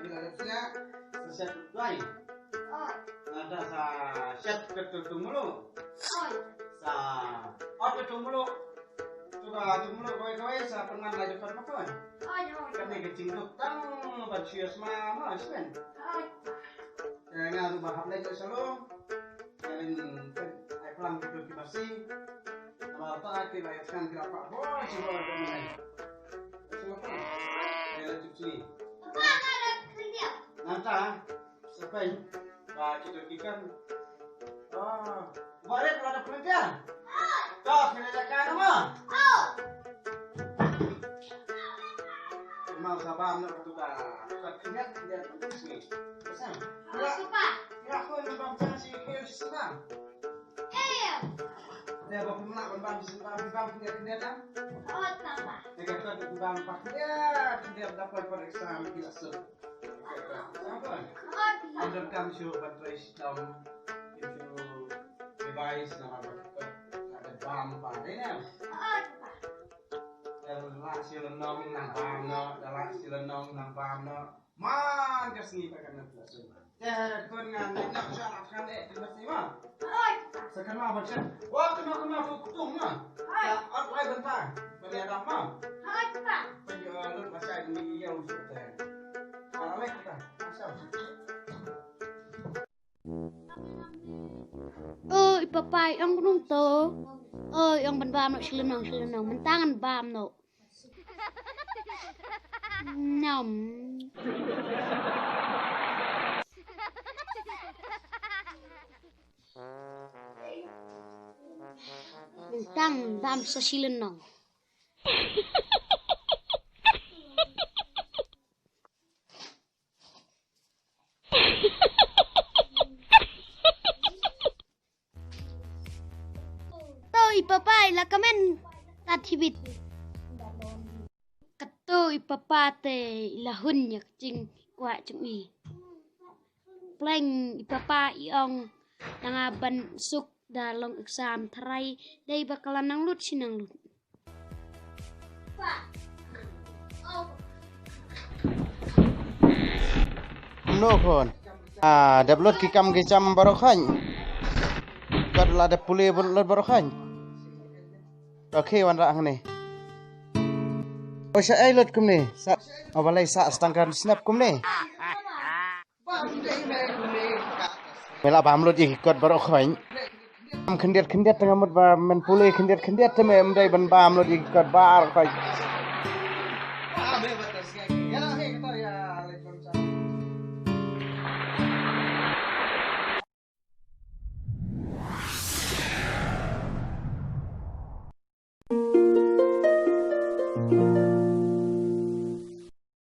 Agradecnya set tuai. Ada sa set ketumulo. Sa ketumulo. Coba tumulu koi sa pengan laju kan makan. Kami kecingduk tang bersias mama sen. Nga bahap lagi salo. Dan ai pelang kita masih. Kalau tak kita kan kita apa bos semua kami. Semua kan. Relatif sini. Nanti sampai kita ikan. Kemarin kalau ada penelitian. Kau penelitian apa? Mau sabar nak bertukar. Kerja ni. Bersama. Ya aku yang bangsa si kiri senang. Dia bawa pemenang bang kerja kan? Jika kau bang dia dapat periksa bila sur. Apa? Under come show but race down into device nama ada bam pada ni. Dalam silenong nang bam no, dalam silenong nang bam no. Man kesini pakai nak langsung. Kau dengan nak cakap kan di sini mah. Sekarang macam, wah kena hukum mah. Apa lagi bentar? Beri ada apa? Penjualan macam ini yang sudah. Kalau lagi kita, macam. Papai ang gunung to. Ang ban no silenong mentangan bam no. Nom. Mentang bam sa silenong. Papai la kamen tatibit kato ipapate lahun yak jing kwa jumi pleng ipapa iong nangaban suk dalong exam tharai dei bakalan nang lut sinang lut no kon dablot ki kam ge jam barokhan kadla de pule barokhan. Okey, wan rak ni. Oh, saya lot kum ni. Awalai sa stangkan snap kum ni. Mela bam lot ikut baru khain. Kendiat tengah mut ba men pulih kendiat teme mdai ban bam lot ikut bar khain.